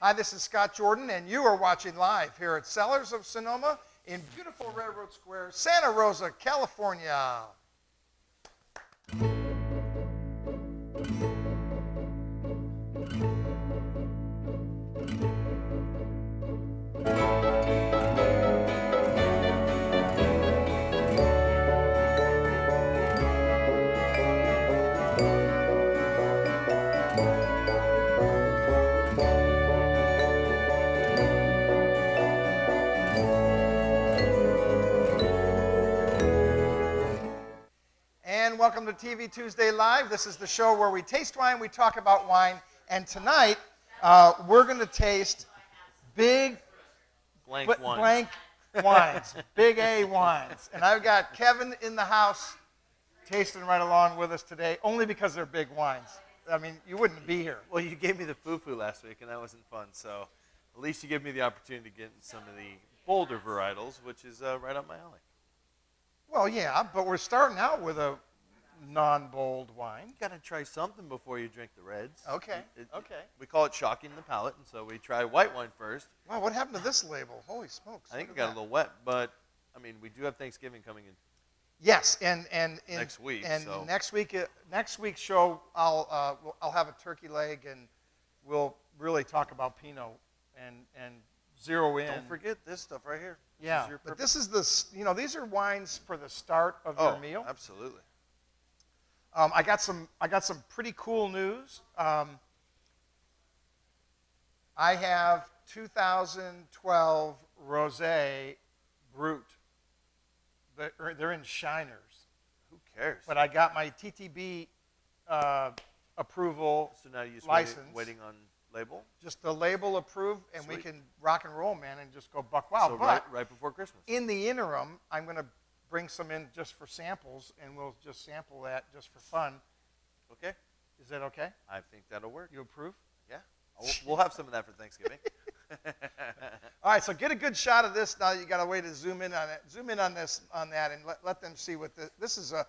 Hi, this is Scott Jordan, and you are watching live here at Cellars of Sonoma in beautiful Railroad Square, Santa Rosa, California. And welcome to TV Tuesday Live. This is the show where we taste wine, we talk about wine, and tonight we're going to taste big blank wines, big A wines. And I've got Kevin in the house tasting right along with us today, only because they're big wines. I mean, you wouldn't be here. Well, you gave me the foo-foo last week, and that wasn't fun. So at least you give me the opportunity to get some of the bolder varietals, which is right up my alley. Well, yeah, but we're starting out with a non-bold wine. You got to try something before you drink the reds. Okay, okay. We call it shocking the palate, and so we try white wine first. Wow, what happened to this label? Holy smokes. I think it got a little wet, but, I mean, we do have Thanksgiving coming in. Yes, and next week. And so. next week's show, I'll have a turkey leg, and we'll really talk about Pinot and zero in. Don't forget this stuff right here. Yeah, but this is these are wines for the start of your meal. Absolutely. I got some pretty cool news. I have 2012 Rosé Brut. They're in Shiners. Who cares? But I got my TTB approval. So now you're just license. waiting on label? Just the label approved, and Sweet. we can rock and roll, man, and just go buck wild. So but right before Christmas. in the interim, I'm going to bring some in just for samples, and we'll just sample that just for fun. Okay. Is that okay? I think that'll work. You approve? Yeah. We'll have some of that for Thanksgiving. All right, so get a good shot of this. Now you got a way to zoom in on it. Zoom in on that, and let them see what this is. A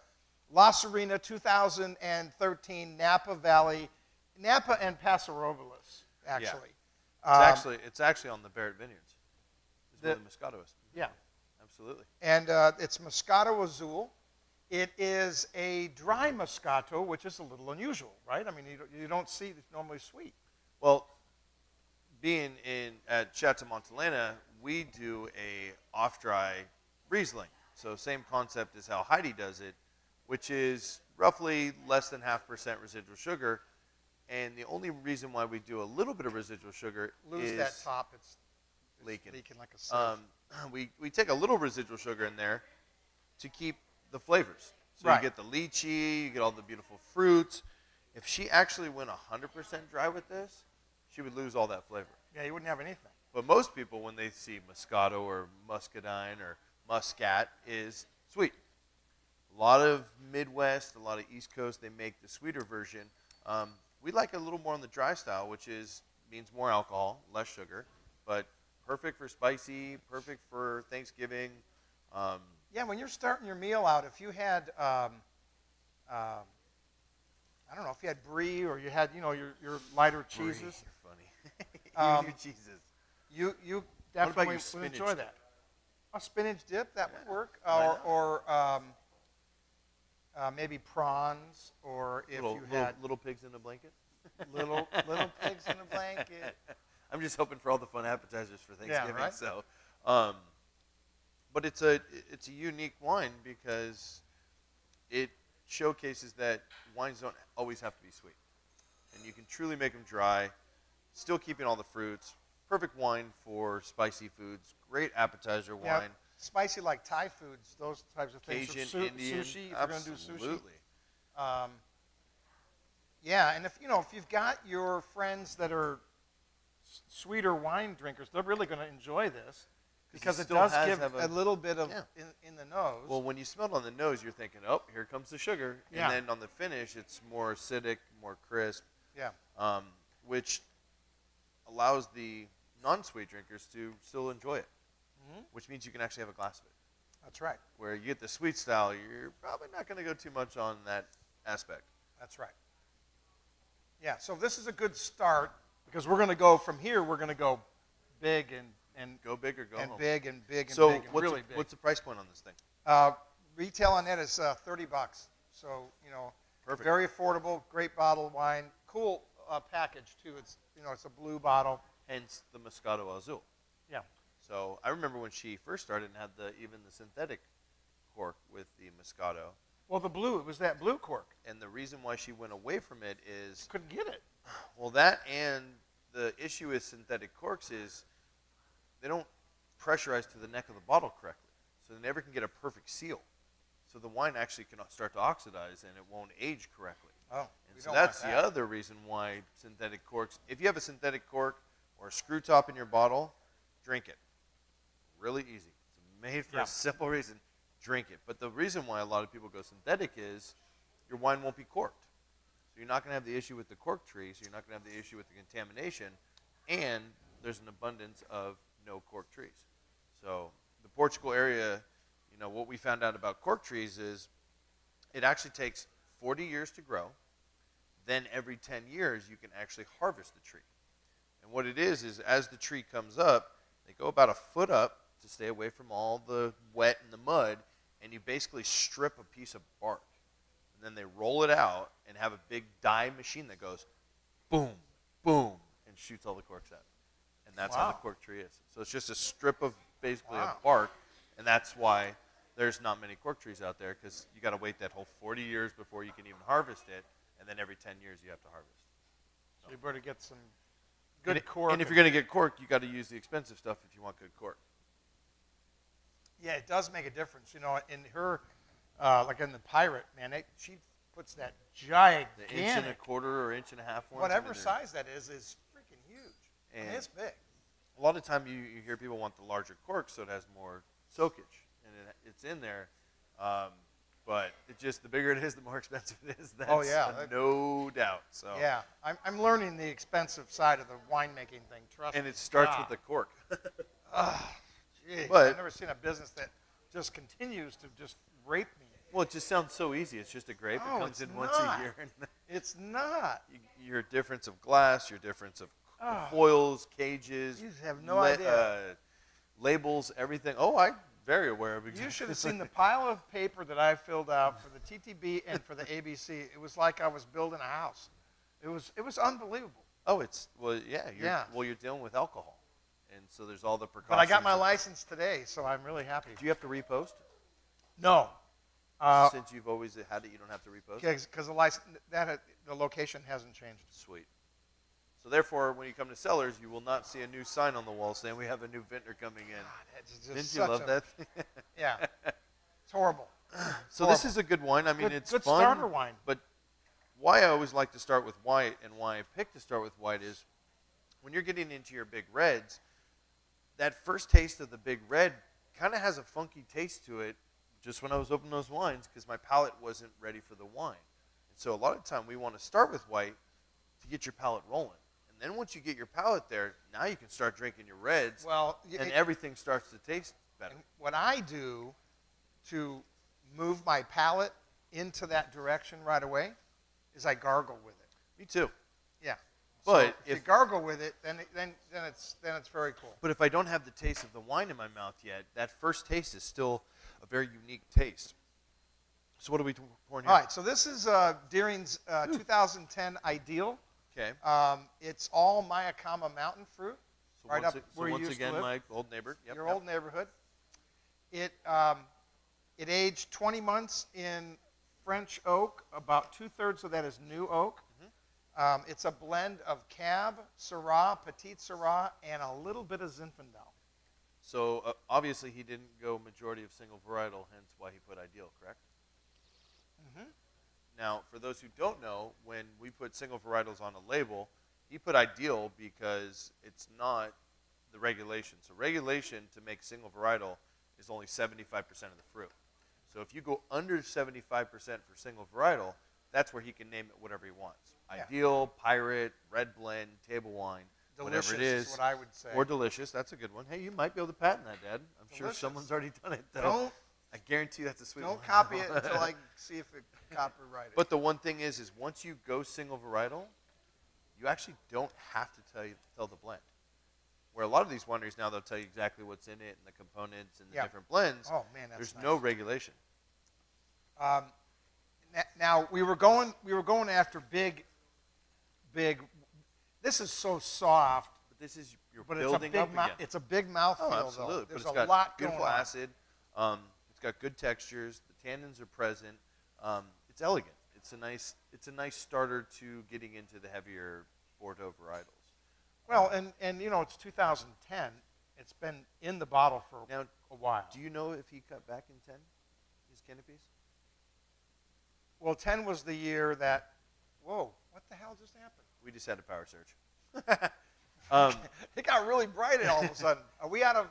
La Serena 2013 Napa Valley, Napa and Paso Robles, actually. Yeah. It's actually on the Barrett Vineyards. It's where the Moscato is. Yeah. Absolutely. And it's Moscato Azul. It is a dry Moscato, which is a little unusual, right? I mean, you don't see it's normally sweet. Well, being at Chateau Montelena, we do a off-dry Riesling. So same concept as how Heidi does it, which is roughly less than 0.5% residual sugar. And the only reason why we do a little bit of residual sugar is that top. It's leaking like a sieve. We take a little residual sugar in there to keep the flavors. So right. You get the lychee, you get all the beautiful fruits. If she actually went 100% dry with this, she would lose all that flavor. Yeah, you wouldn't have anything. But most people, when they see Moscato or Muscadine or Muscat, is sweet. A lot of Midwest, a lot of East Coast, they make the sweeter version. We like a little more on the dry style, which means more alcohol, less sugar, but perfect for spicy, perfect for Thanksgiving. Yeah, when you're starting your meal out, if you had, I don't know, if you had brie or you had, your lighter cheeses. Brie, you're funny. Your cheeses. You definitely would enjoy dip? that. A spinach dip, that would work. Why Or maybe prawns, or if you had little pigs in a blanket. little pigs in a blanket. I'm just hoping for all the fun appetizers for Thanksgiving. Yeah, right? So, but it's a unique wine because it showcases that wines don't always have to be sweet, and you can truly make them dry, still keeping all the fruits. Perfect wine for spicy foods. Great appetizer wine. Yeah, spicy like Thai foods, those types of things. Cajun, Indian, sushi, if you're going to do sushi. Absolutely. Yeah, and if you've got your friends that are sweeter wine drinkers, they're really going to enjoy this because it does give a little bit of in the nose. Well, when you smell it on the nose, you're thinking, oh, here comes the sugar. Yeah. And then on the finish, it's more acidic, more crisp. Yeah. Which allows the non-sweet drinkers to still enjoy it, which means you can actually have a glass of it. That's right. Where you get the sweet style, you're probably not going to go too much on that aspect. That's right. Yeah, so this is a good start because we're going to go from here. We're going to go big and Go big or go and home. big and big and So big and what's really the, big. what's the price point on this thing? Retail on that is $30. So Perfect. very affordable, great bottle of wine, cool package too. It's it's a blue bottle. Hence the Moscato Azul. Yeah. So I remember when she first started and had even the synthetic cork with the Moscato. Well, it was that blue cork. And the reason why she went away from it is, Couldn't get it. well, that and the issue with synthetic corks is they don't pressurize to the neck of the bottle correctly. So they never can get a perfect seal. So the wine actually can start to oxidize and it won't age correctly. Oh, And we so don't that's want the that. other reason why synthetic corks, if you have a synthetic cork or a screw top in your bottle, drink it. Really easy. It's made for Yeah. a simple reason. Drink it. But the reason why a lot of people go synthetic is your wine won't be corked. So you're not going to have the issue with the cork tree, so you're not going to have the issue with the contamination, and there's an abundance of no cork trees. So the Portugal area, what we found out about cork trees is it actually takes 40 years to grow. Then every 10 years, you can actually harvest the tree. And what it is as the tree comes up, they go about a foot up to stay away from all the wet and the mud, and you basically strip a piece of bark. And then they roll it out and have a big die machine that goes boom, boom, and shoots all the corks out. And that's how the Wow. cork tree is. So it's just a strip of basically Wow. of bark, and that's why there's not many cork trees out there, because you got to wait that whole 40 years before you can even harvest it, and then every 10 years you have to harvest. So you better get some And good cork. And if you're going to get cork, you got to use the expensive stuff if you want good cork. Yeah, it does make a difference. In her, like in the Pirate, man, she puts that gigantic, The inch and a quarter or inch and a half ones. whatever they're- size that is freaking huge. And It's big. a lot of time you hear people want the larger cork so it has more soakage, and it's in there. But it just, the bigger it is, the more expensive it is. That's yeah. no doubt. So Yeah, I'm learning the expensive side of the winemaking thing. Trust and me. it starts God. with the cork. Jeez, but- I've never seen a business that just continues to just rape me. Well, it just sounds so easy. It's just a grape. Oh, it comes it's in once not. a year. And It's not. your difference of glass, your difference of Oh. foils, cages. You have no idea. Labels, everything. Oh, I'm very aware of exactly. You should have seen the pile of paper that I filled out for the TTB and for the ABC. It was like I was building a house. It was unbelievable. Oh, it's, well, yeah. Yeah. Well, you're dealing with alcohol. And so there's all the precautions. But I got my license today, so I'm really happy. Do you have to repost? No. Since you've always had it, you don't have to repost? Because the license, the location hasn't changed. Sweet. So therefore, when you come to Cellars, you will not see a new sign on the wall saying we have a new vintner coming in. God, it's just Didn't you such love a- that? Yeah. It's horrible. So this is a good wine. I mean, Good- it's good fun. starter wine. But why I always like to start with white, and why I pick to start with white, is when you're getting into your big reds, that first taste of the big red kind of has a funky taste to it just when I was opening those wines, because my palate wasn't ready for the wine. And so a lot of time we want to start with white to get your palate rolling. And then once you get your palate there, now you can start drinking your reds, Well, and everything starts to taste better. and what I do to move my palate into that direction right away is I gargle with it. Me too. Yeah. But so if you if- gargle with it, then it's very cool. But if I don't have the taste of the wine in my mouth yet, that first taste is still a very unique taste. So what are we pouring here? All right, so this is Deering's 2010 Ideal. Okay. It's all Mayakama mountain fruit, So right once, up so where you once used to again, live. my old neighbor. Yep, your yep. old neighborhood. It aged 20 months in French oak. About 2/3 of that is new oak. It's a blend of Cab, Syrah, Petit Syrah, and a little bit of Zinfandel. So obviously he didn't go majority of single varietal, hence why he put ideal, correct? Mm-hmm. Now, for those who don't know, when we put single varietals on a label, he put ideal because it's not the regulation. So regulation to make single varietal is only 75% of the fruit. So if you go under 75% for single varietal, that's where he can name it whatever he wants. Yeah. Ideal, pirate, red blend, table wine, Delicious whatever it is. what I would say. Or delicious. That's a good one. Hey, you might be able to patent that, Dad. I'm sure Delicious. someone's already done it, though. don't I guarantee that's a sweet one. don't copy it until I see if it copyrighted. But the one thing is once you go single varietal, you actually don't have to tell the blend. Where a lot of these wineries now, they'll tell you exactly what's in it and the components and the different blends. Oh man, that's There's nice. no regulation. Now we were going after big. This is so soft, But this is you're but it's a building big up again. it's a big mouthfeel Oh, absolutely. though. But There's it's a got lot beautiful going on. acid. It's got good textures. The tannins are present. It's elegant. It's a nice starter to getting into the heavier Bordeaux varietals. Well, and you know it's 2010. It's been in the bottle for Now, a while. do you know if he cut back in 10, his canopies? Well, 10 was the year that. Whoa! What the hell just happened? We just had a power surge. It got really bright all of a sudden. Are we out of?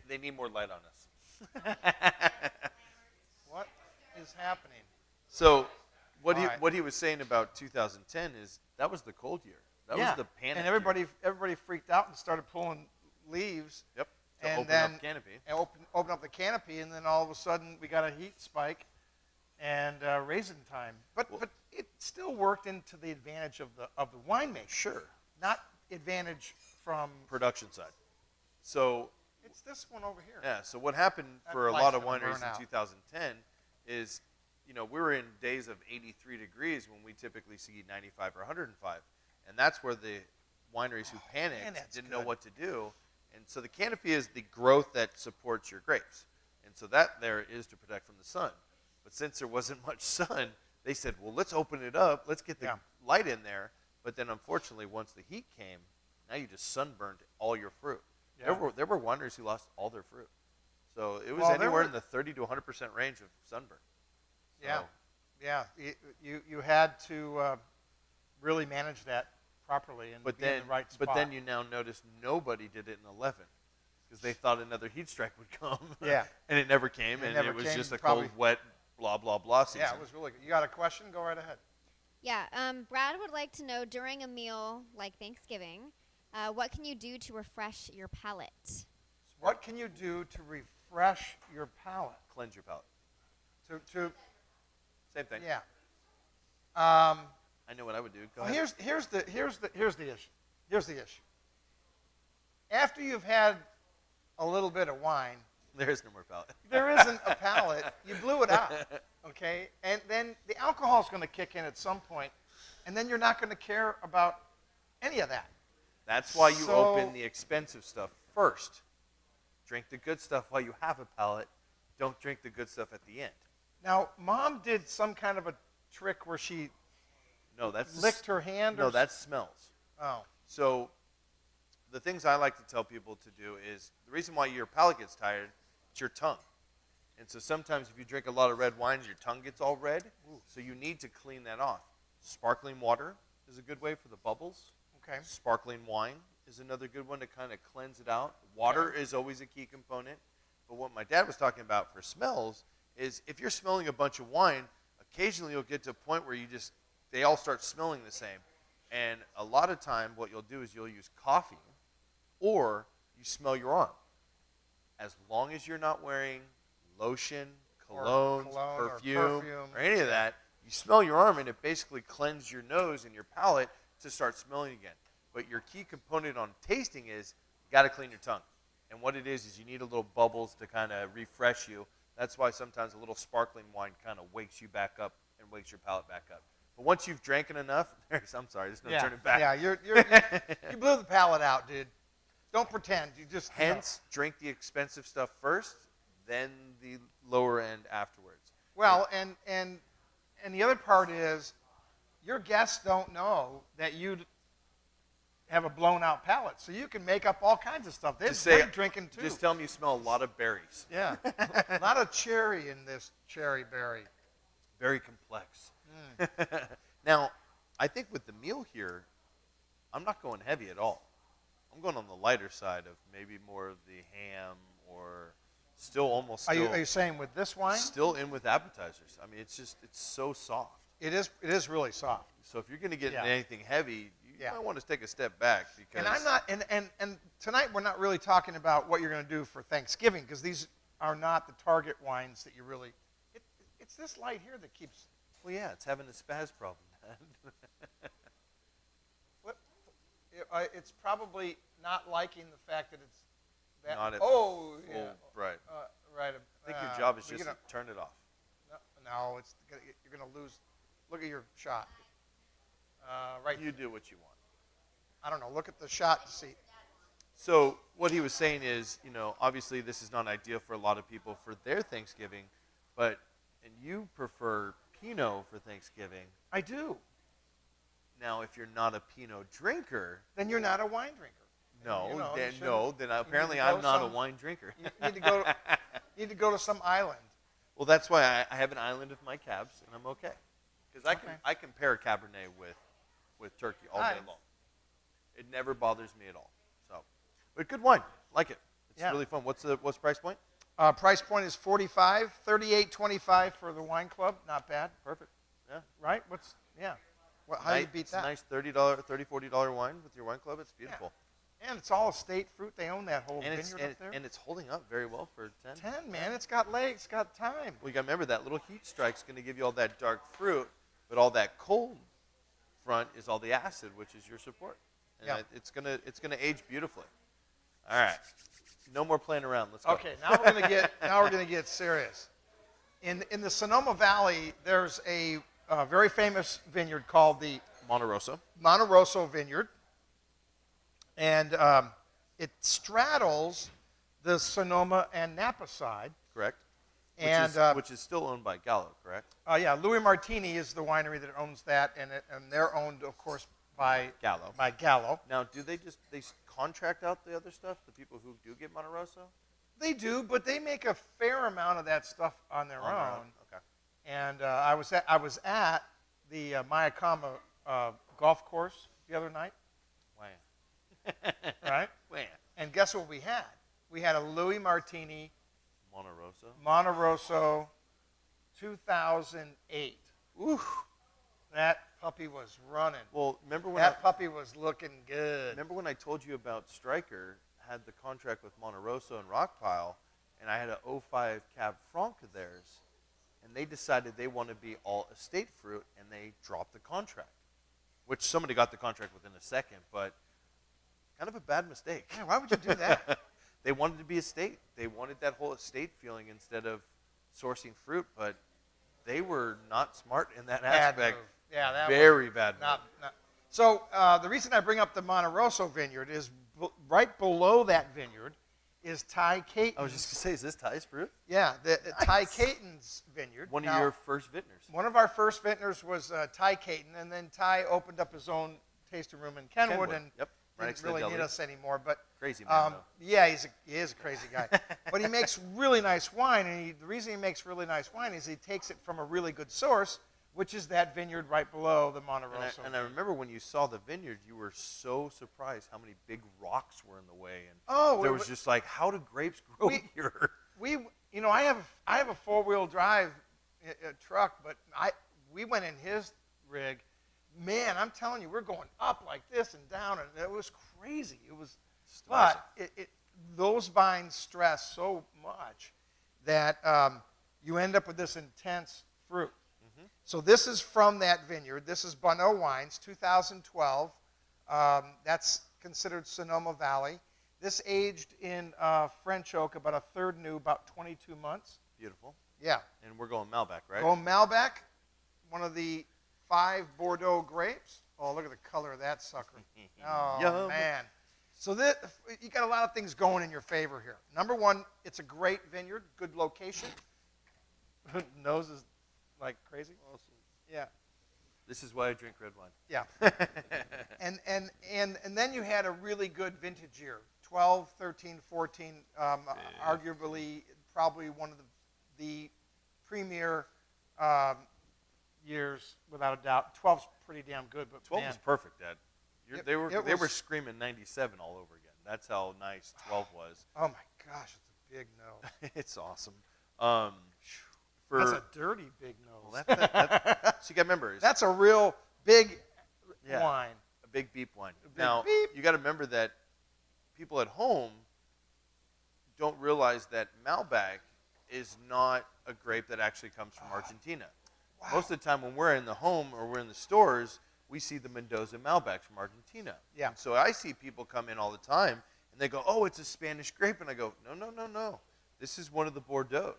They need more light on us. What is happening? So, what All he was saying about 2010 is that was the cold year. That was the panic. And year. everybody freaked out and started pulling leaves. Yep. To and open then up canopy. And open up the canopy, and then all of a sudden we got a heat spike and raisin time. But it still worked into the advantage of the winemaker. Sure. Not advantage from. Production side. So It's this one over here. yeah. So what happened That for a light's lot of gonna wineries burn in out. 2010 is, we were in days of 83 degrees when we typically see 95 or 105, and that's where the wineries who panicked man, that's didn't know good. what to do. And so the canopy is the growth that supports your grapes, and so that there is to protect from the sun. But since there wasn't much sun, they said, well, let's open it up, let's get the light in there. But then unfortunately, once the heat came, now you just sunburned all your fruit. Yeah. There were wineries who lost all their fruit. So it was Well, there anywhere were- in the 30 to 100% range of sunburn. So, Yeah. Yeah. You had to really manage that properly and But be in then, the right spot. but then you now notice nobody did it in 11 because they thought another heat strike would come. Yeah. And it never came, It and never it was came, just a probably. cold, wet, blah, blah, blah season. Yeah, it was really good. You got a question? Go right ahead. Yeah, Brad would like to know, during a meal like Thanksgiving, what can you do to refresh your palate? What can you do to refresh your palate? Cleanse your palate. To Same thing. yeah. I know what I would do. Go Well, ahead. here's the issue. Here's the issue. After you've had a little bit of wine, There is no more palate. there isn't a palate. You blew it out, okay? And then the alcohol's going to kick in at some point, and then you're not going to care about any of that. That's why you So- open the expensive stuff first. Drink the good stuff while you have a palate. Don't drink the good stuff at the end. Now, Mom did some kind of a trick where she No, that's licked her hand. No, or that smells. Oh, So the things I like to tell people to do is the reason why your palate gets tired, it's your tongue. And so sometimes if you drink a lot of red wines, your tongue gets all red. So you need to clean that off. Sparkling water is a good way for the bubbles. okay. Sparkling wine is another good one to kind of cleanse it out. Water is always a key component. But what my dad was talking about for smells is if you're smelling a bunch of wine, occasionally you'll get to a point where they all start smelling the same. And a lot of time what you'll do is you'll use coffee or you smell your arm. As long as you're not wearing lotion, Or colognes, cologne or perfume, perfume. or any of that, you smell your arm and it basically cleanses your nose and your palate to start smelling again. But your key component on tasting is you got to clean your tongue. And what it is you need a little bubbles to kind of refresh you. That's why sometimes a little sparkling wine kind of wakes you back up and wakes your palate back up. But once you've drank enough, I'm sorry, there's no turning back. Yeah, you blew the palate out, dude. Don't pretend. You just Hence, drink the expensive stuff first, then the lower end afterwards. Well, and the other part is your guests don't know that you have a blown out palate, so you can make up all kinds of stuff. They're Just say- great drinking too. Just tell them you smell a lot of berries. Yeah, a lot of cherry in this cherry berry. Very complex. Now, I think with the meal here, I'm not going heavy at all. I'm going on the lighter side of maybe more of the ham or Are you saying with this wine? still in with appetizers. I mean, it's so soft. It is really soft. So if you're going to get Yeah. into anything heavy, you Yeah. might want to take a step back because And I'm not. And tonight we're not really talking about what you're going to do for Thanksgiving because these are not the target wines that you really. It's this light here that keeps Well, yeah, it's having a spaz problem, Dad. What? It's probably not liking the fact that it's that. Not at Oh, yeah. full, right. Right. I think your job is but just to turn it off. no, you're gonna lose. Look at your shot. Right. You do what you want. I don't know. Look at the shot to see. So what he was saying is, obviously this is not ideal for a lot of people for their Thanksgiving, and you prefer Pinot for Thanksgiving. I do. Now, if you're not a Pinot drinker, Then you're not a wine drinker. then apparently go I'm not a some- wine drinker. You need to go to some island. Well, that's why I have an island of my cabs, and I'm okay. Because Okay. I can pair Cabernet with turkey all day Nice. long. It never bothers me at all. So, but good wine, like it. It's Yeah. really fun. What's the price point? Price point is $45, $38.25 for the wine club. Not bad, Perfect. Yeah. right? How do you beat It's that? a nice $40 wine with your wine club. It's beautiful. And it's all estate fruit. They own that whole And vineyard up there. it's holding up very well for 10. 10, man. It's got legs. It's got time. Well, you got to remember that little heat strike's going to give you all that dark fruit, but all that cold front is all the acid, which is your support. And Yeah. it's gonna age beautifully. All right. No more playing around. Let's go. Okay, now we're gonna get serious. In the Sonoma Valley, there's a very famous vineyard called the Monte Rosso. Monte Rosso Vineyard, and it straddles the Sonoma and Napa side. Correct. And Which is still owned by Gallo, correct? yeah, Louis Martini is the winery that owns that, and they're owned, of course, by Gallo. By Gallo. Now, do they contract out the other stuff? The people who do get Monte Rosso? They do, but they make a fair amount of that stuff on their own. Okay. And I was at the Mayakama golf course the other night, Wow. right? Wow. And guess what we had? We had a Louis Martini Monte Rosso. Monte Rosso 2008. Ooh. That puppy was running. Well, remember when That puppy was looking good. Remember when I told you about Stryker had the contract with Monte Rosso and Rockpile, and I had a 05 Cab Franc of theirs, and they decided they want to be all estate fruit, and they dropped the contract, which somebody got the contract within a second, but kind of a bad mistake. Man, why would you do that? They wanted to be estate. They wanted that whole estate feeling instead of sourcing fruit, but they were not smart in that Bad aspect. move. Yeah, that Very bad move. not. So the reason I bring up the Monte Rosso vineyard is right below that vineyard is Ty Caton's. I was just going to say, is this Ty's fruit? Yeah, the Ty Caton's vineyard. One Now, of your first vintners. One of our first vintners was Ty Caton, and then Ty opened up his own tasting room in Kenwood, and Yep. Right didn't next to really the need deli. us anymore. But Crazy man, though. yeah, he is a crazy guy. But he makes really nice wine, and the reason he makes really nice wine is he takes it from a really good source, which is that vineyard right below the Monte Rosso. And I remember when you saw the vineyard, you were so surprised how many big rocks were in the way, and Oh, there was just like, how do grapes grow here? I have a 4-wheel drive truck, but we went in his rig. Man, I'm telling you, we're going up like this and down, and it was crazy. It was, but those vines stress so much that you end up with this intense fruit. Mm-hmm. So this is from that vineyard. This is Bonneau Wines, 2012. That's considered Sonoma Valley. This aged in French oak, about a third new, about 22 months. Beautiful. Yeah. And we're going Malbec, right? Going Malbec, one of the 5 Bordeaux grapes. Oh, look at the color of that sucker. Oh, Yum. man. So you got a lot of things going in your favor here. Number one, it's a great vineyard, good location. Nose is like crazy. Awesome. Yeah. This is why I drink red wine. Yeah. and then you had a really good vintage year, 12, 13, 14, arguably probably one of the premier years without a doubt. 12's pretty damn good, but 12 man, was perfect, Dad. They were was- screaming 97 all over again. That's how nice 12 was. oh my gosh, it's a big nose. It's awesome. That's a dirty big nose. Well, so you got to remember, That's a real big Yeah. wine. a big beep wine. big Now, beep. you got to remember that people at home don't realize that Malbec is not a grape that actually comes from Argentina. Wow. Most of the time when we're in the home or we're in the stores, we see the Mendoza Malbecs from Argentina. Yeah. And so I see people come in all the time, and they go, oh, it's a Spanish grape. And I go, no, no, no, no. This is one of the Bordeaux.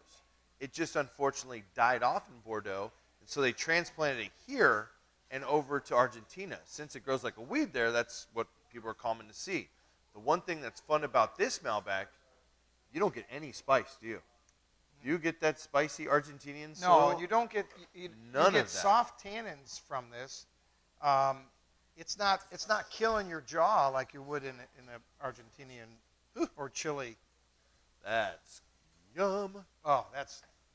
It just unfortunately died off in Bordeaux, and so they transplanted it here and over to Argentina. Since it grows like a weed there, that's what people are common to see. The one thing that's fun about this Malbec, you don't get any spice, do you? Do you get that spicy Argentinian soil? No, you don't get you None get of that. soft tannins from this. It's not killing your jaw like you would in an Argentinian or Chile. That's yum. Oh,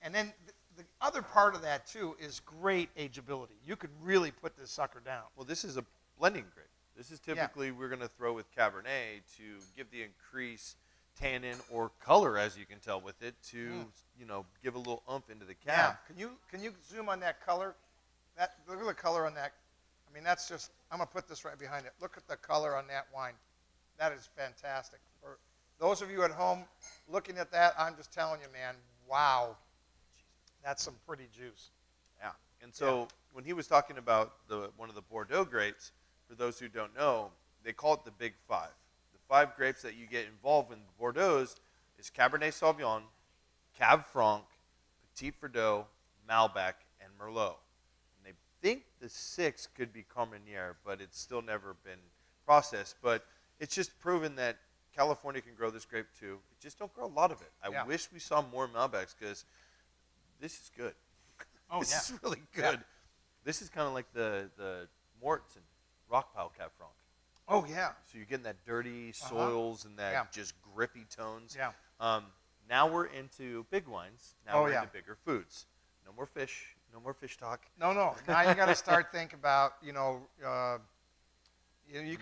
and then the other part of that too is great ageability. You could really put this sucker down. Well, this is a blending grape. This is typically we're going to throw with Cabernet to give the increase tannin or color, as you can tell with it, to give a little oomph into the cab. Yeah. Can you zoom on that color? Look at the color on that. I mean, that's just. I'm gonna put this right behind it. Look at the color on that wine. That is fantastic. For those of you at home looking at that, I'm just telling you, man. Wow, that's some pretty juice. Yeah. And so when he was talking about one of the Bordeaux grapes, for those who don't know, they call it the Big Five. The 5 grapes that you get involved in Bordeaux is Cabernet Sauvignon, Cab Franc, Petit Verdot, Malbec, and Merlot. And they think the 6th could be Carmenere, but it's still never been processed. But it's just proven that California can grow this grape too. It just don't grow a lot of it. I wish we saw more Malbecs because this is good. Oh, this is really good. Yeah. This is kind of like the Morts and Rockpile Cab Franc. Oh yeah. So you're getting that dirty soils and that just grippy tones. Yeah. Now we're into big wines. Now we're yeah. into bigger foods. No more fish. No more fish talk. No. Now you got to start thinking about you can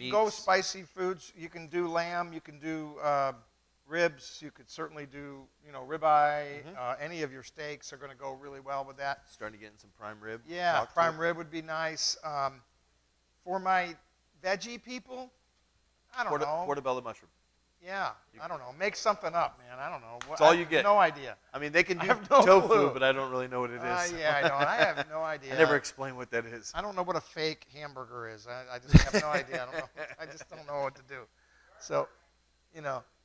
go Meats. spicy foods. You can do lamb. You can do ribs. You could certainly do ribeye. Any of your steaks are going to go really well with that. Starting to get in some prime rib. Yeah, talk to prime it. rib would be nice. For my veggie people, I don't know. Portobello mushroom. Yeah, I don't know. Make something up, man. I don't know. That's all you I have get. No idea. I mean, they can do have no tofu, clue. but I don't really know what it is. Yeah, I know. I have no idea. I never explain what that is. I don't know what a fake hamburger is. I just have no idea. I don't know. I just don't know what to do. So,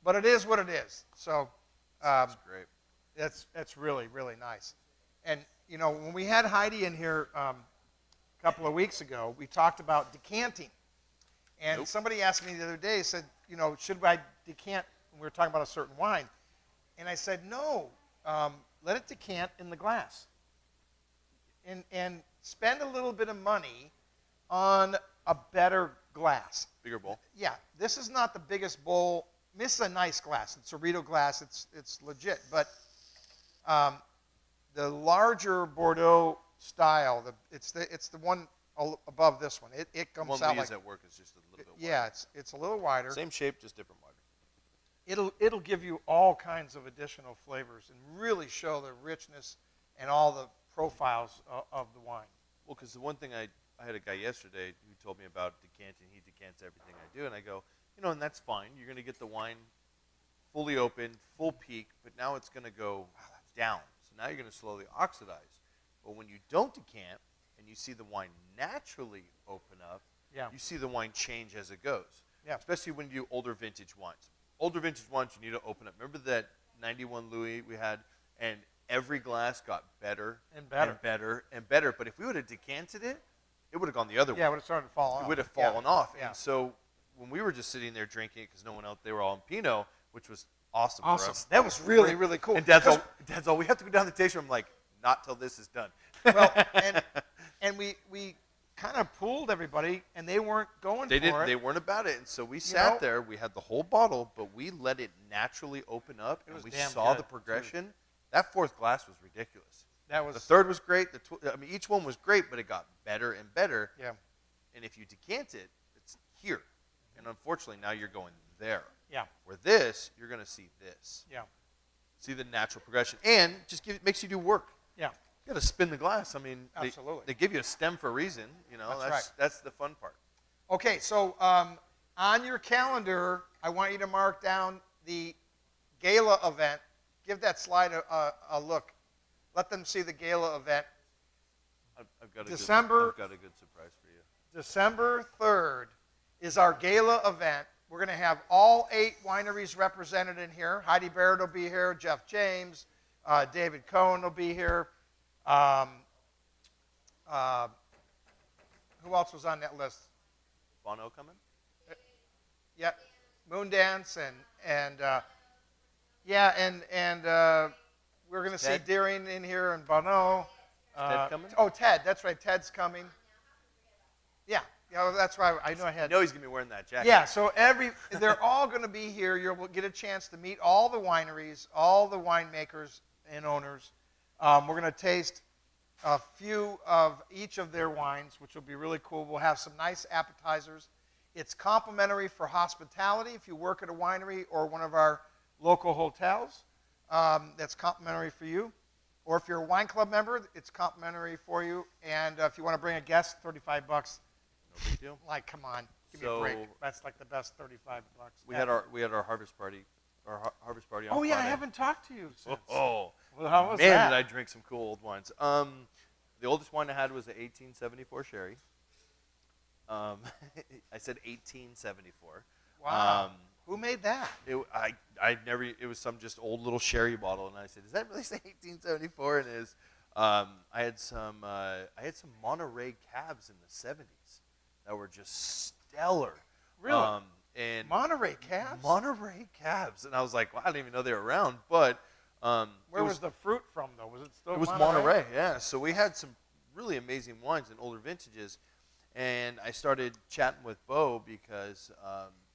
but it is what it is. So, That's great. that's really, really nice. And, when we had Heidi in here a couple of weeks ago, we talked about decanting. And somebody asked me the other day, said, should I decant? We were talking about a certain wine. And I said, no, let it decant in the glass. And spend a little bit of money on a better glass. Bigger bowl. Yeah, this is not the biggest bowl. This is a nice glass. It's a Rito glass. It's legit. But the larger Bordeaux style, it's the one above this one. It comes One out we use like at work is just a little bit wider. yeah, it's a little wider. Same shape, just different wider. It'll give you all kinds of additional flavors and really show the richness and all the profiles of the wine. Well, because the one thing I had a guy yesterday who told me about decanting. He decants everything I do, and I go, and that's fine. You're going to get the wine fully open, full peak, but now it's going to go down. So now you're going to slowly oxidize. But when you don't decant and you see the wine naturally open up, you see the wine change as it goes. Yeah. Especially when you do older vintage wines. Older vintage wines, you need to open up. Remember that 91 Louis we had, and every glass got better And better. and better and better. But if we would have decanted it, it would have gone the other way. Yeah, it would have started to fall off. It would have fallen off. Yeah. And so when we were just sitting there drinking it, because no one else, they were all in Pinot, which was awesome, for Awesome. us. That was really, really cool. And Dad's all, we have to go down the tasting room. I'm like, not till this is done. Well, and we kind of pooled everybody, and they weren't going They for didn't. it. They weren't about it, and so we sat know? there. We had the whole bottle, but we let it naturally open up, It was and we damn saw good, the progression. That 4th glass was ridiculous. That was The 3rd was great. Each one was great, but it got better and better. Yeah. And if you decant it, it's here, and unfortunately now you're going there. Yeah. Where this, you're going to see this. Yeah. See the natural progression, and just makes you do work. Yeah. You got to spin the glass. I mean, Absolutely. They give you a stem for a reason. That's right. That's the fun part. Okay, so on your calendar, I want you to mark down the gala event. Give that slide a look. Let them see the gala event. I've got December- I've got a good surprise for you. December 3rd is our gala event. We're going to have all 8 wineries represented in here. Heidi Barrett will be here. Jeff James, David Cohen will be here. Who else was on that list? Bono coming? Yeah, Moondance and we're going to see Ted? Deering in here and Bono. Ted coming? Oh, Ted. That's right. Ted's coming. Yeah, that's right. I know I I had. know he's going to be wearing that jacket. Yeah, so they're all going to be here. You'll get a chance to meet all the wineries, all the winemakers and owners. We're going to taste a few of each of their wines, which will be really cool. We'll have some nice appetizers. It's complimentary for hospitality if you work at a winery or one of our local hotels. That's complimentary for you. Or if you're a wine club member, it's complimentary for you. And if you want to bring a guest, $35. No big deal. Like, come on, give me a break. That's like the best $35. We had our harvest party, harvest party on Oh yeah, I Friday. haven't talked to you since. Oh, Well, how was man, that? did I drink some cool old wines. The oldest wine I had was an 1874 sherry. I said 1874. Wow. Who made that? It was some just old little sherry bottle, and I said, "Does that really say 1874?" And it is. I had some Monterey cabs in the 70s that were just stellar. Really? And Monterey Cabs? Monterey cabs, and I was like, well, I didn't even know they were around. But Where was the fruit from, though? Was it still it was Monterey, yeah. So we had some really amazing wines in older vintages, and I started chatting with Bo because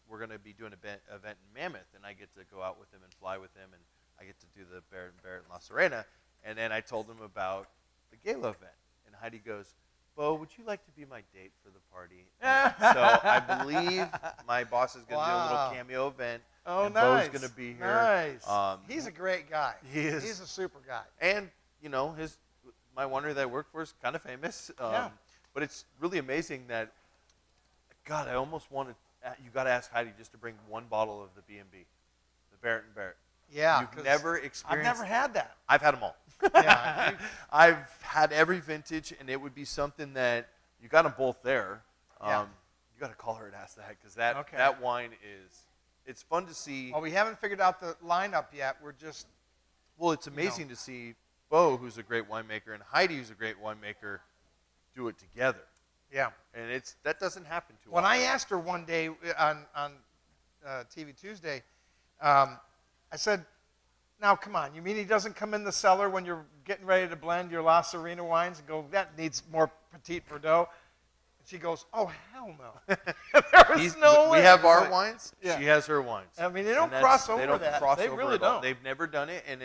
we're going to be doing an event in Mammoth, and I get to go out with him and fly with him, and I get to do the Barrett and Barrett in La Serena. And then I told him about the gala event, and Heidi goes, "Bo, would you like to be my date for the party?" So I believe my boss is going to do a Wow. little cameo event. Oh, and nice. Bo's going to be here. Nice. He's a great guy. He is. He's a super guy. And my winery that I work for is kind of famous. Yeah. But it's really amazing that, God, I almost wanted. You got to ask Heidi just to bring one bottle of the B&B, the Barrett and Barrett. Yeah. You've 'cause never I've experienced. never had that. I've had them all. Yeah. I've had every vintage, and it would be something that you got them both there. Yeah. You got to call her and ask that because that Okay. that wine it's fun to see. Well, we haven't figured out the lineup yet. We're just. Well, it's amazing to see Bo, who's a great winemaker, and Heidi, who's a great winemaker, do it together. Yeah. And that doesn't happen too When often. I asked her one day on TV Tuesday, I said, "Now, come on. You mean he doesn't come in the cellar when you're getting ready to blend your La Serena wines and go, that needs more Petit Verdot?" And she goes, "Oh, hell no." There was no way. We have our Like, wines. Yeah. She has her wines. I mean, they don't And that's- cross over they don't that. Cross They over really at all. don't. They've never done it, and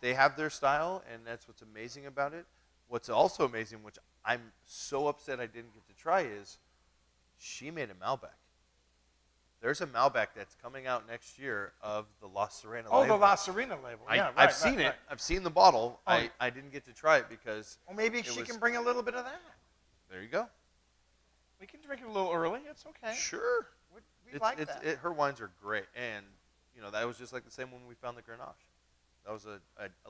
they have their style, and that's what's amazing about it. What's also amazing, which I'm so upset I didn't get to try, is she made a Malbec. There's a Malbec that's coming out next year of the La Serena Oh, label. the La Serena label. Yeah, right, I've seen right, it. right. I've seen the bottle. Oh. I didn't get to try it because Well, maybe it she was- can bring a little bit of that. there you go. We can drink it a little early. It's okay. Sure. We like that. Her wines are great, and that was just like the same when we found the Grenache. That was a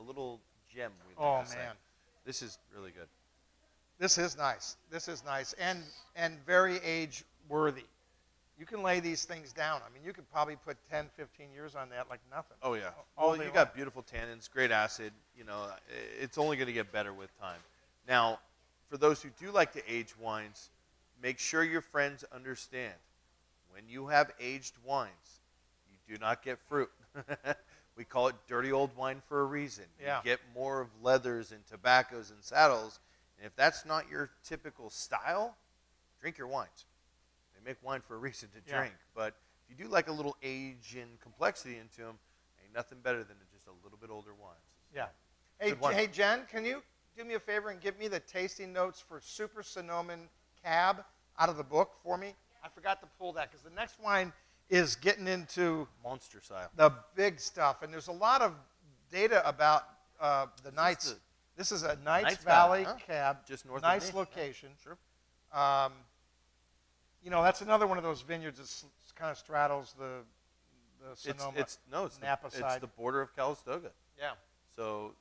little gem. We Oh, like to say. man. This is really good. This is nice. This is nice and very age worthy. You can lay these things down. I mean, you could probably put 10, 15 years on that like nothing. Oh yeah. All Well, day you long. got beautiful tannins, great acid. It's only going to get better with time. Now, for those who do like to age wines, make sure your friends understand when you have aged wines, you do not get fruit. We call it dirty old wine for a reason. Yeah. You get more of leathers and tobaccos and saddles. And if that's not your typical style, drink your wines. They make wine for a reason to Yeah. drink. But if you do like a little age and complexity into them, ain't nothing better than just a little bit older wines. Yeah. Hey, Good wine. hey, Jen, can you do me a favor and give me the tasting notes for Super Sonoma Cab out of the book for me? I forgot to pull that because the next wine is getting into Monster style. the big stuff, and there's a lot of data about the Knights. the- This is a Knights Knights Valley Valley, huh? Cab, Just north nice of me. location. Sure. That's another one of those vineyards that kind of straddles the Sonoma. It's Napa it's side. the border of Calistoga. Yeah. So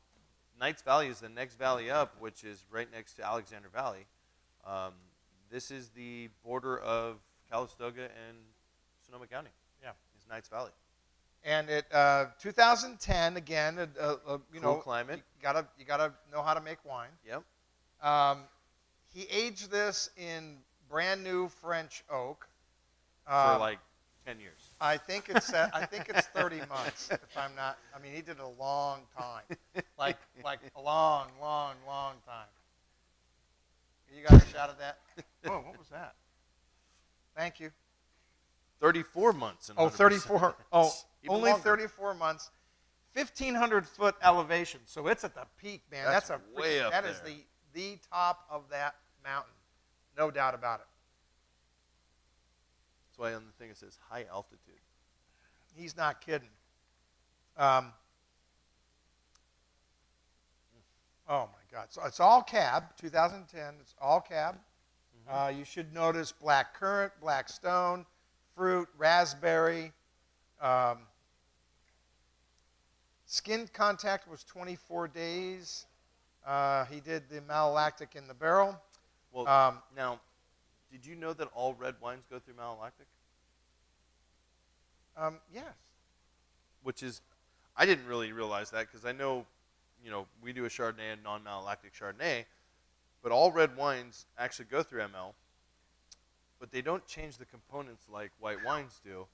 Knights Valley is the next valley up, which is right next to Alexander Valley. This is the border of Calistoga and Sonoma County. Yeah. Is Knights Valley. And it 2010 again. You Cool know, climate. You gotta know how to make wine. Yep. He aged this in brand new French oak. For like 10 years. I think it's 30 months. If I'm not, I mean, he did a long time, like a long time. You got a shot of that? Oh, what was that? Thank you. 34 months. Oh, 34. Oh, Even only longer. 34 months. 1,500-foot elevation. So it's at the peak, man. That's That's way up That is there. the top of that mountain, no doubt about it. That's why on the thing it says high altitude. He's not kidding. Oh my God! So it's all cab. 2010. It's all cab. You should notice black currant, black stone, fruit, raspberry. Skin contact was 24 days. He did the malolactic in the barrel. Well, now, did you know that all red wines go through malolactic? Yes. Which is, I didn't really realize that because I know, we do a Chardonnay, a non-malolactic Chardonnay, but all red wines actually go through ML, but they don't change the components like white wines do.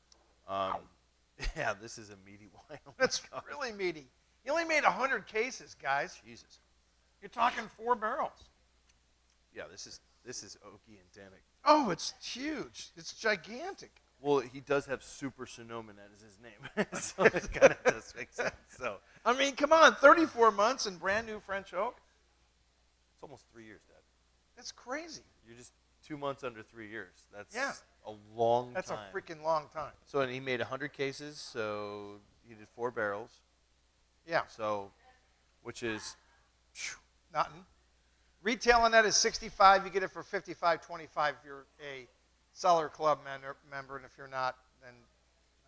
Yeah, this is a meaty wine. Oh my It's God. really meaty. He only made 100 cases, guys. Jesus. You're talking 4 barrels. Yeah, this is oaky and tannic. Oh, it's huge. It's gigantic. Well, he does have Super Sonoman as his name, so it kind of does make sense. So I mean, come on, 34 months in brand new French oak. it's almost 3 years, Dad. That's crazy. You're just 2 months under 3 years. That's Yeah. a long That's time. a freaking long time. So and he made 100 cases, so he did 4 barrels. Yeah, So, which is, nothing. Retailing that is 65. You get it for 55.25 if you're a Cellar Club member, and if you're not, then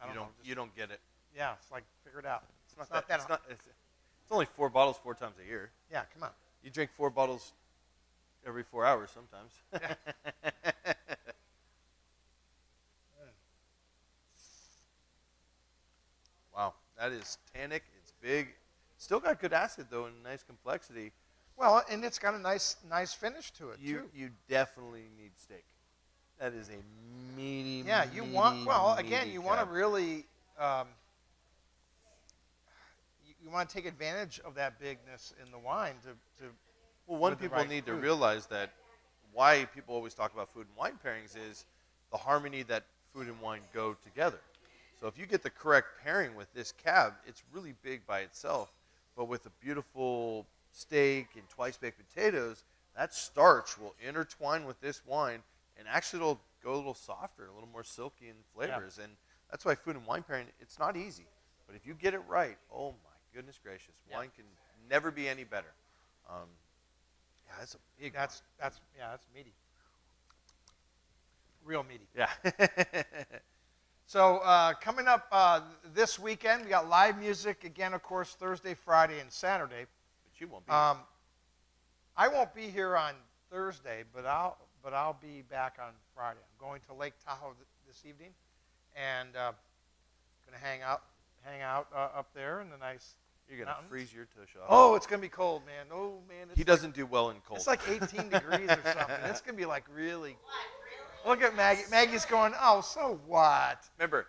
I don't know. you don't get it. Yeah, it's like figure it out. It's not that. It's only 4 bottles 4 times a year. Yeah, come on. You drink 4 bottles every 4 hours sometimes. Wow, that is tannic. It's big. Still got good acid though, and nice complexity. Well, and it's got a nice finish to it too. You definitely need steak. That is a meaty. Yeah, you meaty, want again, meaty you want to cab. really you want to take advantage of that bigness in the wine to Well, one with the people right need to food. realize that why people always talk about food and wine pairings is the harmony that food and wine go together. So if you get the correct pairing with this cab, it's really big by itself. But with a beautiful steak and twice baked potatoes, that starch will intertwine with this wine, and actually it'll go a little softer, a little more silky in flavors. And that's why food and wine pairing, it's not easy. But if you get it right, oh my goodness gracious, Yeah. wine can never be any better. Yeah, that's a big one. that's meaty. Real meaty. Yeah. So coming up this weekend, we got live music again, of course, Thursday, Friday, and Saturday. But you won't be. I won't be here on Thursday, but I'll be back on Friday. I'm going to Lake Tahoe this evening, and going to hang out up there in the nice You're going to mountains. freeze your tush off. Oh, it's going to be cold, man. Oh, man. He doesn't do well in cold. It's like 18 degrees or something. It's going to be like really. Look at Maggie. Maggie's going, oh, so what? Remember,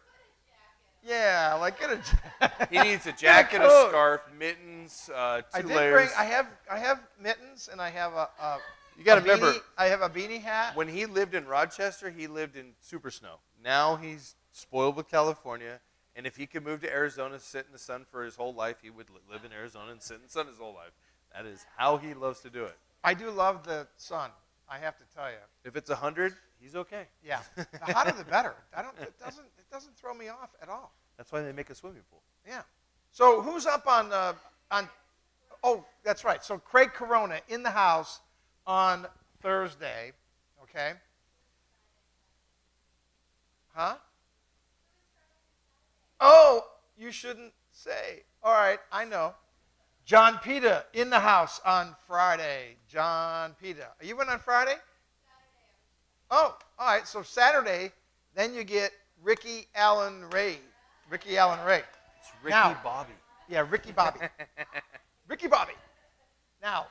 Yeah, like get a. he needs a jacket, a coat. scarf, mittens, 2 I did layers. bring. I have mittens and I have a. You got to a remember, beanie. I have a beanie hat. when he lived in Rochester, he lived in super snow. Now he's spoiled with California, and if he could move to Arizona, sit in the sun for his whole life, he would live in Arizona and sit in the sun his whole life. That is how he loves to do it. I do love the sun. I have to tell you. If it's 100, he's okay. Yeah, the hotter the better. It doesn't throw me off at all. That's why they make a swimming pool. Yeah. So who's up on? Oh, that's right. So Craig Corona in the house on Thursday. Okay. Huh? Oh, you shouldn't say. All right, I know. John Pita in the house on Friday. John Pita. Are you in on Friday? Oh, all right. So Saturday, then you get Ricky Allen Ray. Ricky Allen Ray. It's Ricky Now- Bobby. Yeah, Ricky Bobby. Ricky Bobby. Now,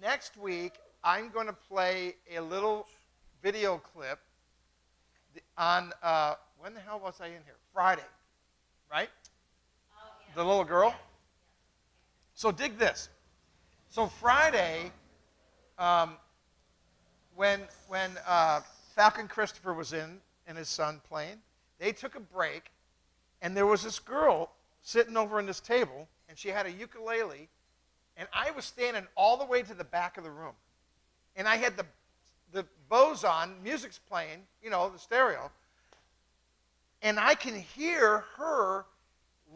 next week, I'm going to play a little video clip on, when the hell was I in here? Friday, right? The little girl? So dig this. So Friday, when Falcon Christopher was in and his son playing, they took a break, and there was this girl sitting over in this table, and she had a ukulele, and I was standing all the way to the back of the room. And I had the Bose on, music's playing, you know, the stereo, and I can hear her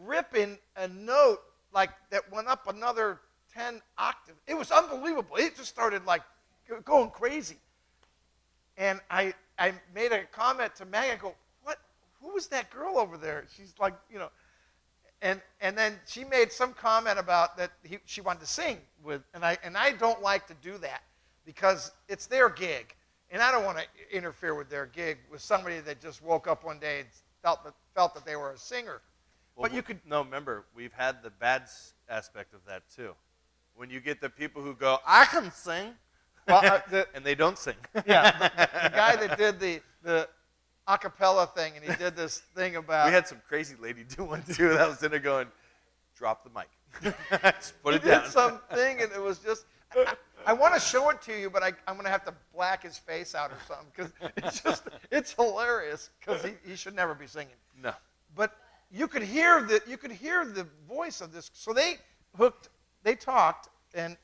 ripping a note like that went up another 10 octaves. It was unbelievable. It just started like going crazy. And I made a comment to Maggie. I go, what? Who was that girl over there? She's like, you know. And then she made some comment about that she wanted to sing with, and I don't like to do that because it's their gig, and I don't want to interfere with their gig with somebody that just woke up one day and felt that they were a singer. Well, But you could. No, remember, we've had the bad aspect of that too. When you get the people who go, I can sing, Well, and they don't sing. yeah, the guy that did the a cappella thing, and he did this thing about. We had some crazy lady do one too. That was in there going, drop the mic. Just put he it down. did something, and it was just. I want to show it to you, but I'm going to have to black his face out or something because it's hilarious because he should never be singing. No. But you could hear the voice of this. So they talked, and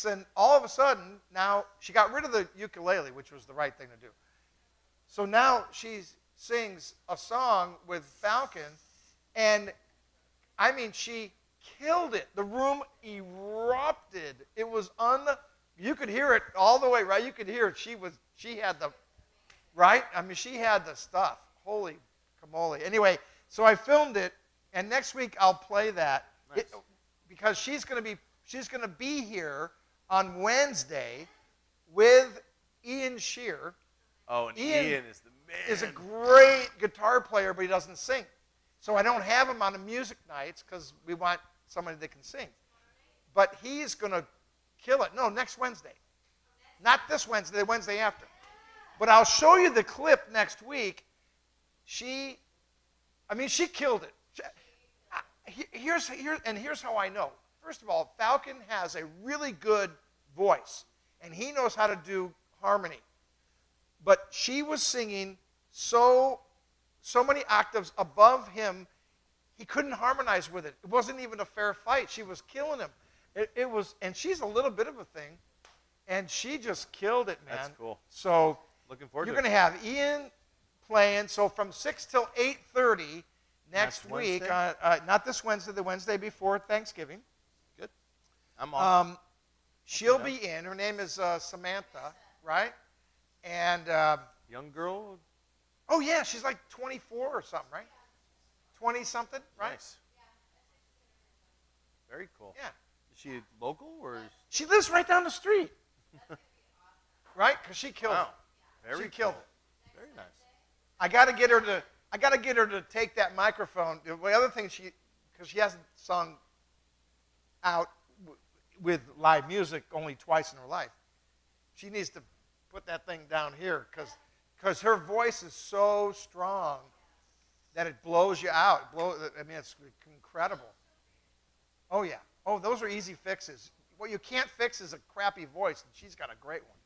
then all of a sudden now she got rid of the ukulele, which was the right thing to do. So now she sings a song with Falcon, and I mean she killed it. The room erupted. It was you could hear it all the way, right? You could hear it. She had the right? I mean she had the stuff. Holy camole. Anyway, so I filmed it, and next week I'll play that. Nice. Because she's going to be here on Wednesday with Ian Shear. Oh, and Ian Ian is the man. Is a great guitar player, but he doesn't sing. So I don't have him on the music nights because we want somebody that can sing. But he's going to kill it. No, next Wednesday. Not this Wednesday, the Wednesday after. But I'll show you the clip next week. She killed it. Here's how I know. First of all, Falcon has a really good voice, and he knows how to do harmony. But she was singing so many octaves above him, he couldn't harmonize with it. It wasn't even a fair fight. She was killing him. It was, and she's a little bit of a thing, and she just killed it, man. That's cool. So Looking forward you're to going it. to have Ian playing. So from 6 till 8:30 next week. Wednesday? Not this Wednesday, the Wednesday before Thanksgiving. Good. I'm off. She'll be in. Her name is Samantha, right? And Young girl. oh yeah, she's like 24 or something, right? 20 something, right? Nice. Very cool. Yeah. Is she local or? She lives right down the street, right? Because she killed Wow. it. Very She killed cool. it. Very nice. I got to get her to take that microphone. The other thing because she hasn't sung out with live music only twice in her life. She needs to put that thing down here because her voice is so strong that it blows you out. I mean, it's incredible. Oh yeah. Oh, those are easy fixes. What you can't fix is a crappy voice, and she's got a great one.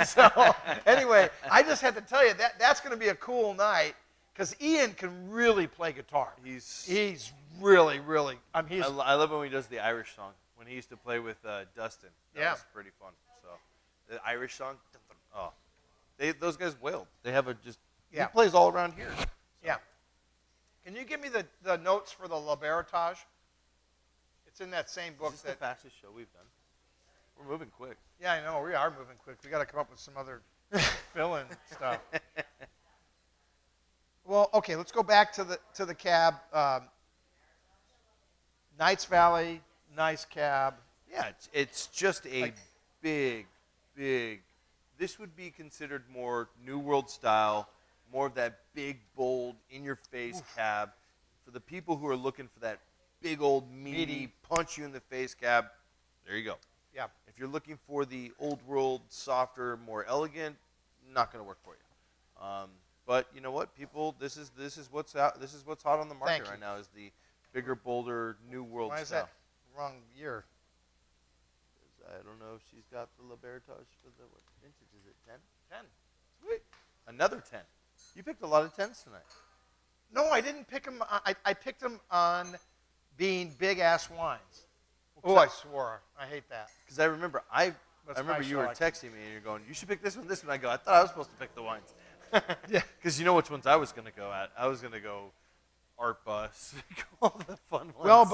So anyway, I just had to tell you that's going to be a cool night because Ian can really play guitar. He's really, really. I love when he does the Irish song. When he used to play with Dustin. That was pretty fun. So the Irish song. Oh, those guys wailed. They have Yeah. He plays all around here. So. Yeah. Can you give me the notes for the Libertage? It's in that same book. Is this the fastest show we've done? We're moving quick. Yeah, I know. We are moving quick. We got to come up with some other fill-in stuff. Well, okay. Let's go back to the cab. Knights Valley, nice cab. Yeah, it's just a Like- big, big. This would be considered more New World style, more of that big, bold, in-your-face cab. For the people who are looking for that big old meaty, punch you in the face cab, there you go. Yeah. If you're looking for the old world, softer, more elegant, not going to work for you. But you know what, people, this is what's out. This is what's hot on the market Thank you. right now. Is the bigger, bolder, New World Why is style. that wrong year? I don't know if she's got the Libertage for the what vintage is it 10? 10. Sweet. Another 10. You picked a lot of 10s tonight. No, I didn't pick them. I picked them on being big-ass wines. Oh, I swore. I hate that. Because I remember I That's remember my you show, were I texting me and you're going, you should pick this one, this one. I go, I thought I was supposed to pick the wines. Yeah. Because you know which ones I was going to go at. I was going to go Art Bus, all the fun ones. Well,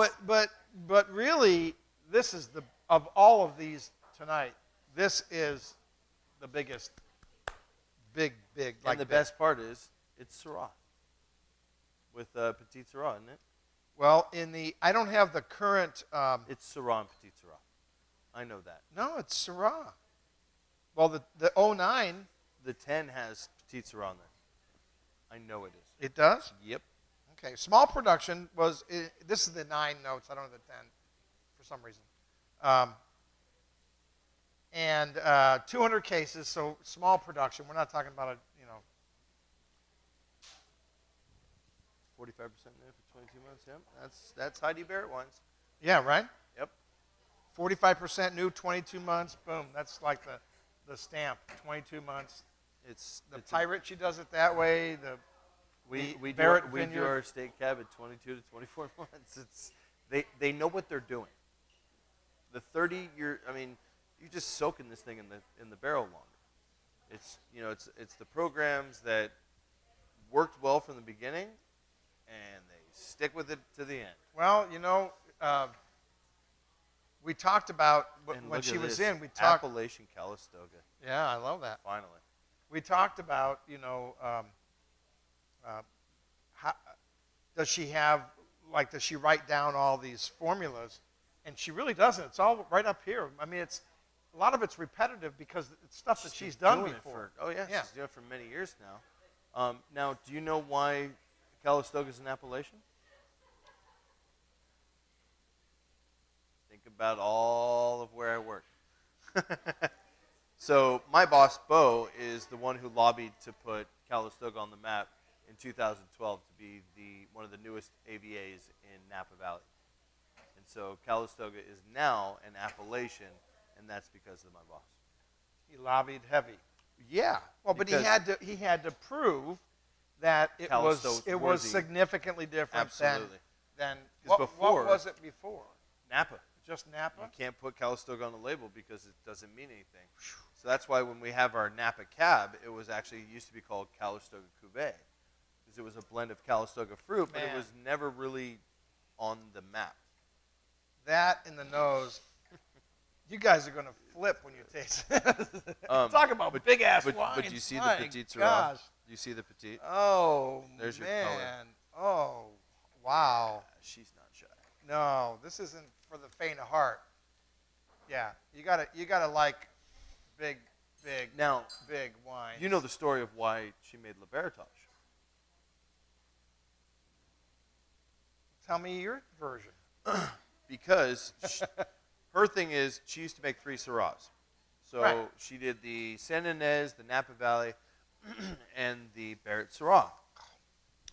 but really, this is of all of these tonight, this is the biggest, big. And the best part is it's Syrah. With Petit Syrah, isn't it? Well, I don't have the current. It's Syrah and Petit Syrah. I know that. No, it's Syrah. Well, the 09, The 10 has Petit Syrah in there. I know it is. it does. Yep. Okay, small production was. This is the 9 notes. I don't have the 10 for some reason. And 200 cases, so small production. We're not talking about 45% new for 22 months. Yep. That's Heidi Barrett wines. Yeah, right. Yep. 45% new, 22 months. Boom. That's like the stamp. 22 months. It's The it's Pirate, she does it that way. we do Barrett we do Vineyard. our state cab at 22 to 24 months. It's they know what they're doing. The 30-year, I mean, you're just soaking this thing in the barrel longer. It's it's the programs that worked well from the beginning, and they stick with it to the end. Well, we talked about And when look she at was this, in. We talked. Appalachian Calistoga. Yeah, I love that. Finally. We talked about how, does she have does she write down all these formulas? And she really doesn't. It's all right up here. I mean, a lot of it's repetitive because it's stuff that she's done doing it before. Oh yeah, Yeah. she's doing it for many years now. Now, do you know why Calistoga is an appellation? Think about all of where I work. So my boss, Bo, is the one who lobbied to put Calistoga on the map in 2012 to be one of the newest AVAs in Napa Valley. And so Calistoga is now an appellation, and that's because of my boss. He lobbied heavy. Yeah. Well, but because- he had to prove that it Calistoga's was worthy. significantly different Absolutely. than 'Cause what before- was it before? Napa. Just Napa? You can't put Calistoga on the label because it doesn't mean anything. So that's why when we have our Napa cab, it used to be called Calistoga Cuvée because it was a blend of Calistoga fruit, but it Man. was never really on the map. That in the nose. You guys are going to flip when you taste it. Talk about big ass wines. But you see My the Petit Syrah? gosh. You see the Petit? Oh, There's your man. Oh, wow. She's not shy. No, this isn't for the faint of heart. Yeah, you gotta like big Now, wine. you know the story of why she made Libertage. Tell me your version. Because her thing is she used to make 3 Syrahs. So Right. she did the San Ynez, the Napa Valley, and the Barrett Syrah.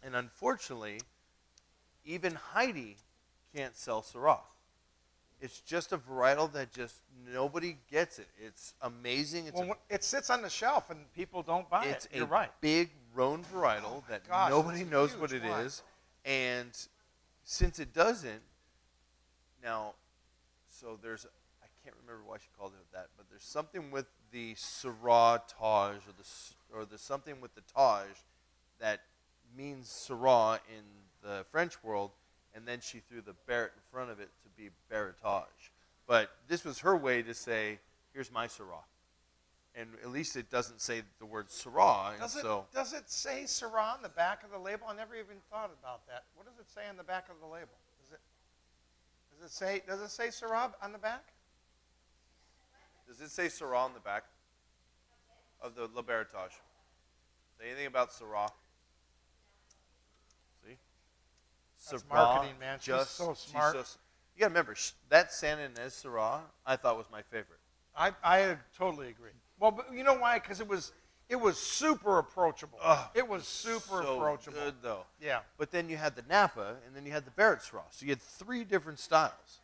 And unfortunately, even Heidi can't sell Syrah. It's just a varietal that just nobody gets it. It's amazing. It's It sits on the shelf and people don't buy it's it. You're a right. big Rhone varietal that gosh, nobody it's a knows huge what it wine. is. And since it doesn't, now, so there's, I can't remember why she called it that, but there's something with the Syrah Taj or the something with the Taj that means Syrah in the French world, and then she threw the Barrett in front of it to be Barretage. But this was her way to say, here's my Syrah. And at least it doesn't say the word Syrah. And Does it say Syrah on the back of the label? I never even thought about that. What does it say on the back of the label? Does it say Syrah on the back? Does it say Syrah on the back of the Libertage? Say anything about Syrah? See? That's Syrah, marketing, man. She's so smart. You got to remember, that San Ynez Syrah, I thought was my favorite. I totally agree. Well, but you know why? Because it was super approachable. It was super so approachable. Good though. Yeah. But then you had the Napa, and then you had the Barrett Syrah. So you had 3 different styles.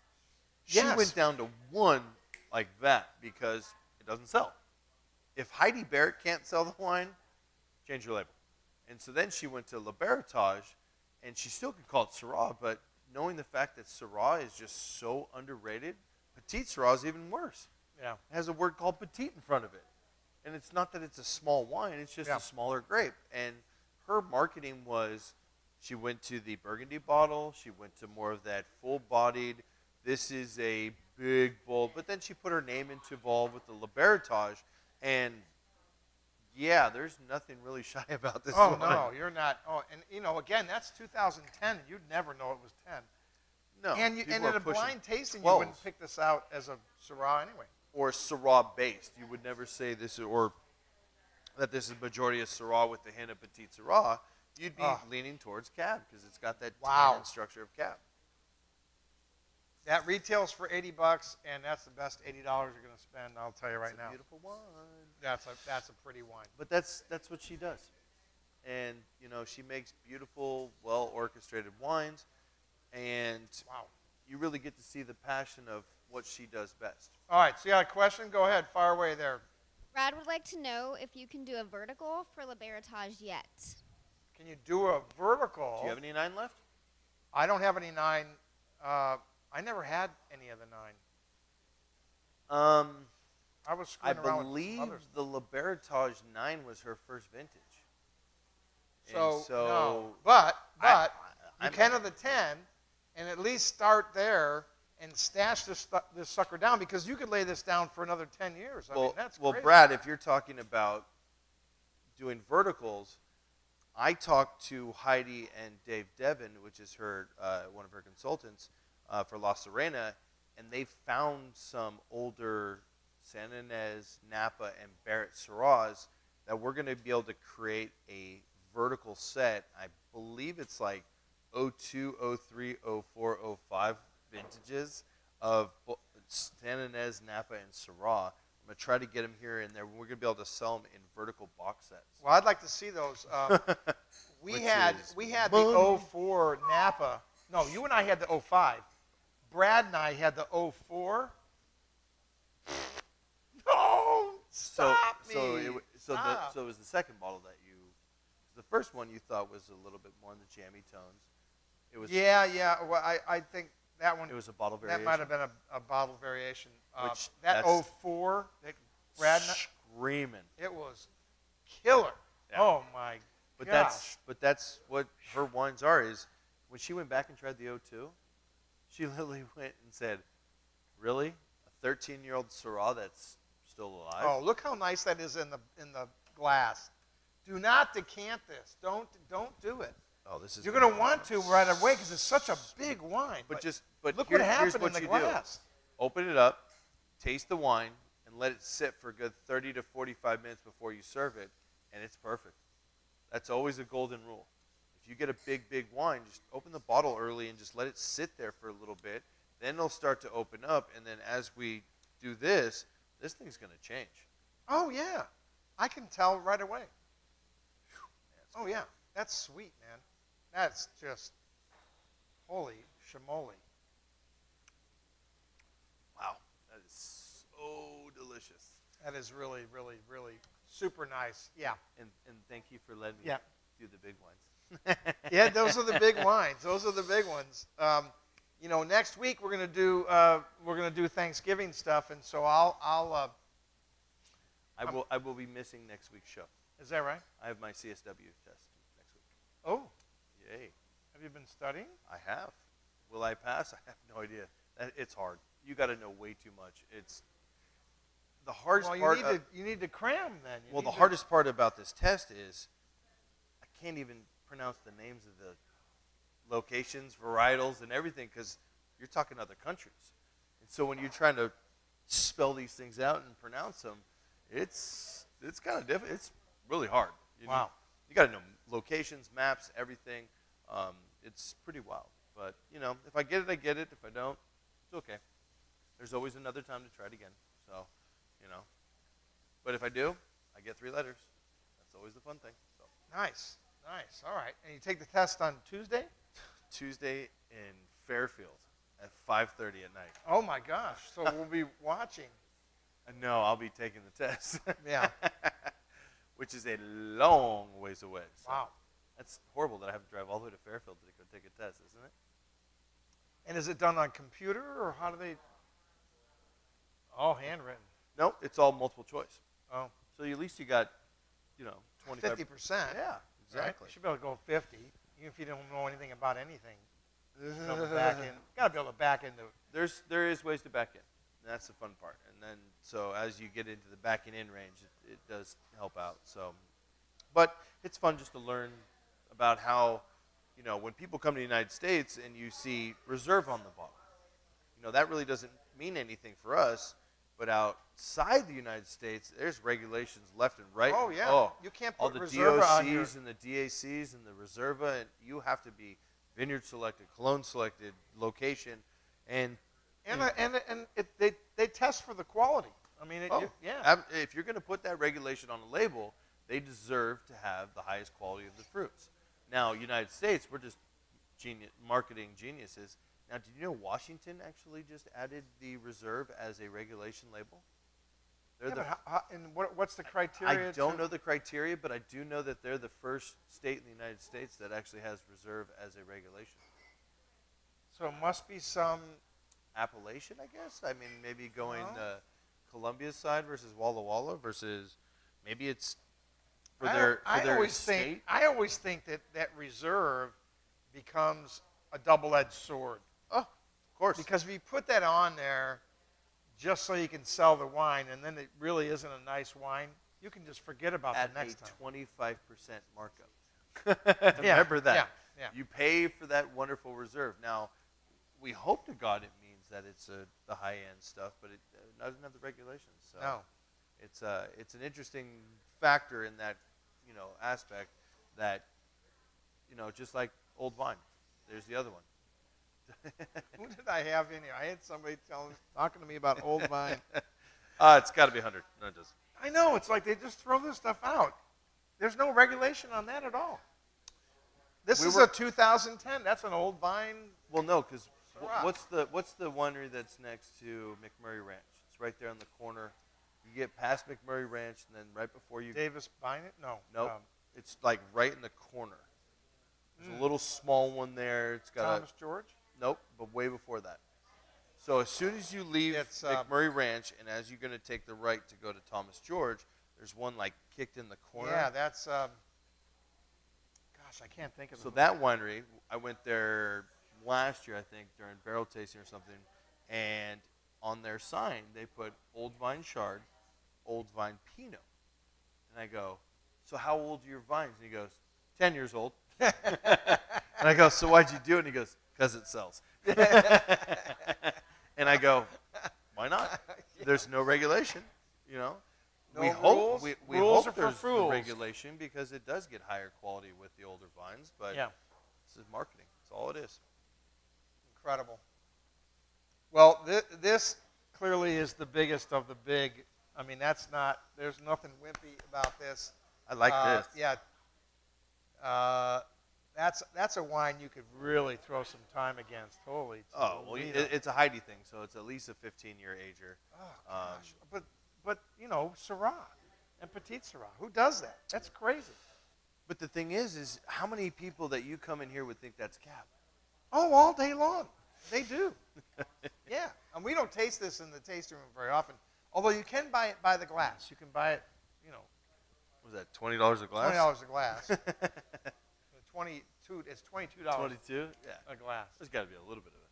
She Yes. went down to one like that because it doesn't sell. If Heidi Barrett can't sell the wine, change your label. And so then she went to Libertage, and she still could call it Syrah, but knowing the fact that Syrah is just so underrated, Petite Syrah is even worse. Yeah. It has a word called petite in front of it. And it's not that it's a small wine, it's just Yeah. a smaller grape. And her marketing was, she went to the Burgundy bottle, she went to more of that full-bodied, this is a big, bold, but then she put her name into involved with the Libertage, and yeah, there's nothing really shy about this Oh one. no, you're not. Oh, and again, that's 2010. You'd never know it was 10. No. And people in are a pushing blind tasting, 12. you wouldn't pick this out as a Syrah anyway. Or Syrah based. You would never say this, or that this is majority of Syrah with the hint of Petite Syrah. You'd be leaning towards Cab because it's got that tannin structure of Cab. That retails for $80, and that's the best $80 you're going to spend. I'll tell you right now. Beautiful wine. That's a pretty wine. But that's what she does, and she makes beautiful, well orchestrated wines, and Wow. you really get to see the passion of what she does best. All right, so you got a question? Go ahead, fire away there. Brad would like to know if you can do a vertical for Libertage yet. Can you do a vertical? Do you have any 9 left? I don't have any 9. I never had any of the 9. I was I screwing around with believe some others. the Libertage 9 was her first vintage. So, And no. But you I'm- can of the 10, and at least start there and stash this sucker down, because you could lay this down for another 10 years. I mean, that's well, crazy. Brad, if you're talking about doing verticals, I talked to Heidi and Dave Devon, which is her one of her consultants for La Serena, and they found some older San Ynez, Napa, and Barrett Syrahs that we're going to be able to create a vertical set. I believe it's like 02, 03, 04, 05 vintages of San Ynez, Napa, and Syrah. I'm going to try to get them here and there. We're going to be able to sell them in vertical box sets. Well, I'd like to see those. We Which had is the 04 Napa. No, you and I had the 05. Brad and I had the 04. No, stop me. So it was the second bottle that you. The first one you thought was a little bit more in the jammy tones. It was. Yeah. Well, I think that one. It was a bottle variation. That might have been a bottle variation. Which that that's 04, that Brad and I, screaming. it was killer. Yeah. Oh my But gosh. that's what her wines are. Is when she went back and tried the 02, she literally went and said, "Really, a 13-year-old Syrah that's still alive?" Oh, look how nice that is in the glass. Do not decant this. Don't do it. Oh, this is. You're going to want to right away because it's such a big wine. But look here's what happened what in the you glass. do. Open it up, taste the wine, and let it sit for a good 30 to 45 minutes before you serve it, and it's perfect. That's always a golden rule. If you get a big wine, just open the bottle early and just let it sit there for a little bit. Then it'll start to open up, and then as we do this thing's going to change. Oh, yeah. I can tell right away. Oh, yeah. That's sweet, man. That's just holy shamoly. Wow, that is so delicious. That is really, really, really super nice. Yeah. And thank you for letting me Yeah. do the big ones. Yeah, those are the big wines. Those are the big ones. Next week we're gonna do Thanksgiving stuff, and so I'll. I will be missing next week's show. Is that right? I have my CSW test next week. Oh, Yay. have you been studying? I have. Will I pass? I have no idea. It's hard. You got to know way too much. It's the hardest Well, part. you need to cram then. The hardest part about this test is I can't even pronounce the names of the locations, varietals, and everything because you're talking other countries. And so when you're trying to spell these things out and pronounce them, it's kind of difficult. It's really hard. Wow. You got to know locations, maps, everything. It's pretty wild. But, if I get it, I get it. If I don't, it's okay. There's always another time to try it again. So, But if I do, I get 3 letters. That's always the fun thing. So Nice. All right. And you take the test on Tuesday? Tuesday in Fairfield at 5:30 at night. Oh, my gosh. So we'll be watching. No, I'll be taking the test. Yeah. Which is a long ways away. So Wow. That's horrible that I have to drive all the way to Fairfield to go take a test, isn't it? And is it done on computer, or how do they? All handwritten. No, it's all multiple choice. Oh. So at least you got, 25. 50%. Yeah, Right? exactly. You should be able to go 50, even if you don't know anything about anything. Got to be able to back into. There is ways to back in. And that's the fun part. And then so as you get into the backing in range, it does help out. So, but it's fun just to learn about how, when people come to the United States and you see reserve on the bottle, that really doesn't mean anything for us. But outside the United States, there's regulations left and right. Oh yeah. You can't all put the Reserva on your. DOCs and the DACs and the Reserva, and you have to be vineyard selected, clone selected, location, and They test for the quality. I mean, yeah. if you're going to put that regulation on a label, they deserve to have the highest quality of the fruits. Now, United States, we're just marketing geniuses. Now, did you know Washington actually just added the Reserve as a regulation label? And what's the criteria? I don't know the criteria, but I do know that they're the first state in the United States that actually has Reserve as a regulation. So it must be some. Appellation, I guess. I mean, maybe going Columbia's side versus Walla Walla versus maybe it's for their state. I always think that Reserve becomes a double-edged sword. Oh, of course. Because if you put that on there just so you can sell the wine, and then it really isn't a nice wine, you can just forget about at the next time. At a 25% markup. Remember that. Yeah. You pay for that wonderful Reserve. Now, we hope to God it means that it's the high-end stuff, but it doesn't have the regulations. So No. It's an interesting factor in that, aspect that, just like old wine. There's the other one. Who did I have in here? I had somebody talking to me about old wine. It's got to be 100. No, it doesn't. I know. It's like they just throw this stuff out. There's no regulation on that at all. This is a 2010. That's an old vine. Well, no, because Syrah. what's the winery that's next to McMurray Ranch? It's right there on the corner. You get past McMurray Ranch, and then right before you Davis Bynett? No. Nope. It's like right in the corner. There's a little small one there. It's got Thomas George? Nope, but way before that. So as soon as you leave McMurray Ranch, and as you're going to take the right to go to Thomas George, there's one like kicked in the corner. Yeah, that's. Gosh, I can't think of it. So that winery, I went there last year, I think, during barrel tasting or something, and on their sign they put Old Vine Chard, Old Vine Pinot, and I go, so how old are your vines? And he goes, 10 years old. And I go, so why'd you do it? And he goes, because it sells. And I go, why not? There's no regulation, No we rules. hope we Rules hope are for there's fools. regulation because it does get higher quality with the older vines, but this is marketing. That's all it is. Incredible. Well, this clearly is the biggest of the big. I mean, there's nothing wimpy about this. I like this. Yeah. That's a wine you could really throw some time against. Holy. Oh, well, Toledo. it's a Heidi thing, so it's at least a 15-year ager. Oh, gosh. But Syrah and Petite Syrah. Who does that? That's crazy. But the thing is how many people that you come in here would think that's Cab? Oh, all day long. They do. Yeah. And we don't taste this in the tasting room very often. Although you can buy it by the glass. You can buy it, Was that $20 a glass? $20 a glass. 22. It's $22. 22? Yeah. A glass. There's got to be a little bit of it.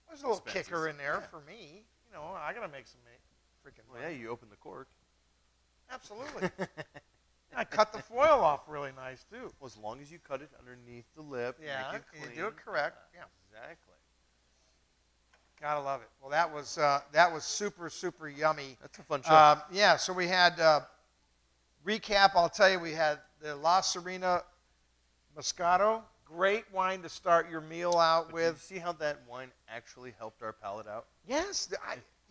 There's a little expenses. kicker in there Yeah. for me. I gotta make some freaking. Well, yeah, you open the cork. Absolutely. I cut the foil off really nice too. Well, as long as you cut it underneath the lip, Yeah, make it you clean. do it correct. Yeah. Exactly. Gotta love it. Well, that was super, super yummy. That's a fun show. Yeah, so we had, recap, I'll tell you, we had the La Serena Moscato. Great wine to start your meal out But with. did you see how that wine actually helped our palate out? Yes,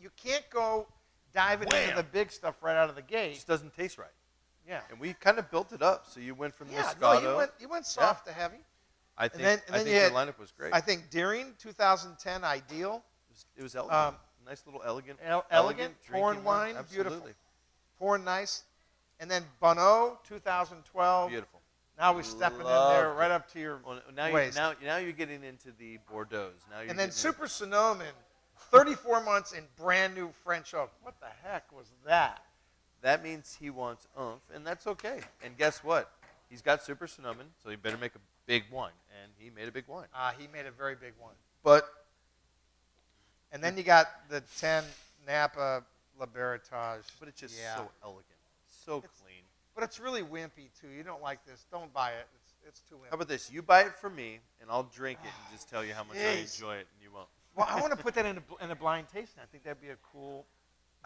you can't go diving into Wham! the big stuff right out of the It gate. just doesn't taste right. Yeah. And we kind of built it up. So you went from Yeah, Moscato. no, you went soft to heavy. I think, then I think you your had- lineup was great. I think Deering, 2010, Ideal. It was elegant. Um, Nice little elegant. Elegant, drinking foreign wine, Absolutely. beautiful. Pouring nice. And then Bonneau, 2012. Beautiful. Now we're stepping in there Loved right it. up to your Well, now, waist. now you're getting into the Bordeaux. Now you're And then getting Super Sonoma, 34 months in brand new French oak. What the heck was that? That means he wants oomph, and that's okay. And guess what? He's got Super Sonoma, so he better make a big wine. And he made a big wine. He made a very big one. But And then you got the 10 Napa Libertage. it's just Yeah. so elegant, so clean. But it's really wimpy, too. You don't like this. Don't buy it. It's too wimpy. How about this? You buy it for me, and I'll drink it and just tell you how much I Jeez. enjoy it, and you won't. Well, I want to put that in a blind tasting. I think that'd be a cool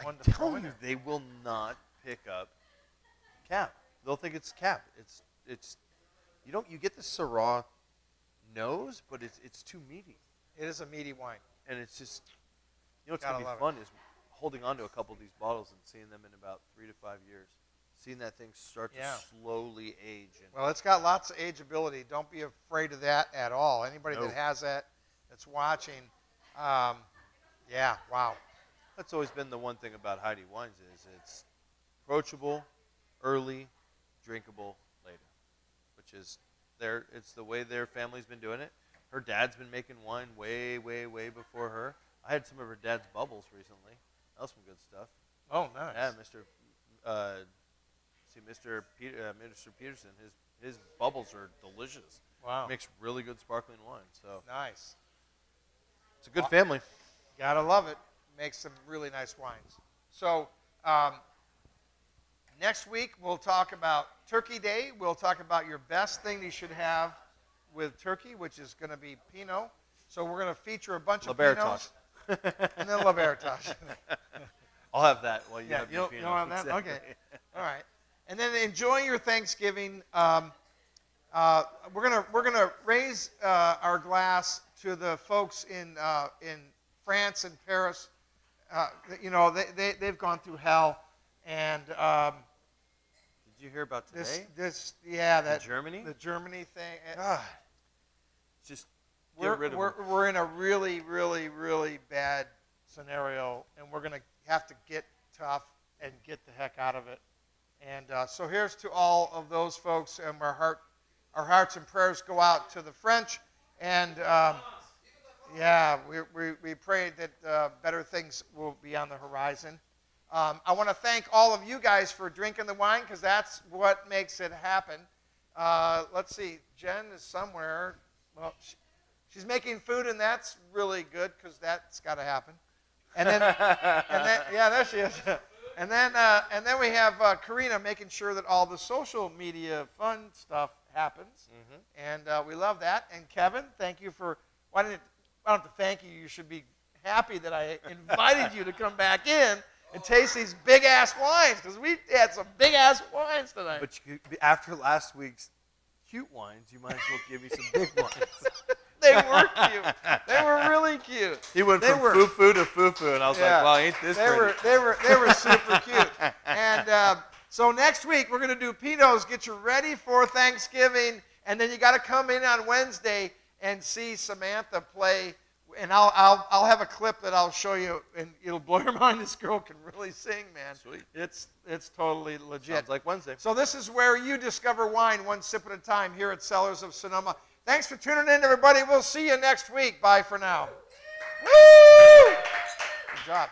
one I'm to throw telling in you, there. they will not pick up Cap. They'll think it's Cap. It's you get the Syrah nose, but it's too meaty, It is a meaty wine. and it's just what's Gotta gonna love be fun is holding on to a couple of these bottles and seeing them in about 3 to 5 years, seeing that thing start Yeah. to slowly age. And Well, it's got lots of ageability. Don't be afraid of that at all. Anybody No. that has that, that's watching, yeah, wow. that's always been the one thing about Heidi Wines is it's approachable, early, drinkable later, which is it's the way their family's been doing it. Her dad's been making wine way, way, way before her. I had some of her dad's bubbles recently. That was some good stuff. Oh, nice. Yeah, Minister Peterson, his bubbles are delicious. Wow. Makes really good sparkling wine. So Nice. it's a good family. Gotta love it. Makes some really nice wines. So next week we'll talk about Turkey Day. We'll talk about your best thing you should have with turkey, which is going to be Pinot. So we're going to feature a bunch of Libertage. Pinots. And then Libertage. I'll have that while you Yeah, have you your don't Pinot. have that? Exactly. Okay. All right. And then enjoy your Thanksgiving. We're gonna raise our glass to the folks in France and Paris. They've gone through hell, and Did you hear about today? that Germany? the Germany thing. God. Just get We're rid of them. we're in a really, really, really bad scenario, and we're gonna have to get tough and get the heck out of it. And so here's to all of those folks, and our hearts and prayers go out to the French, and we pray that better things will be on the horizon. I want to thank all of you guys for drinking the wine, because that's what makes it happen. Let's see, Jen is somewhere. Well, she's making food, and that's really good, because that's got to happen. And then, yeah, there she is. And then we have Karina making sure that all the social media fun stuff happens, and we love that. And Kevin, thank you for. I don't have to thank you. You should be happy that I invited you to come back in and taste these big ass wines, because we had some big ass wines tonight. But after last week's cute wines, you might as well give me some big wines. They were cute. They were really cute. He went They from were- foo-foo to foo-foo, and I was Yeah. like, wow, ain't this pretty? They were super cute. And so next week we're going to do Pinots. Get you ready for Thanksgiving, and then you got to come in on Wednesday and see Samantha play. And I'll have a clip that I'll show you, and it'll blow your mind. This girl can really sing, man. Sweet. It's totally legit. Sounds like Wednesday. So this is where you discover wine one sip at a time here at Cellars of Sonoma. Thanks for tuning in, everybody. We'll see you next week. Bye for now. Woo! Good job.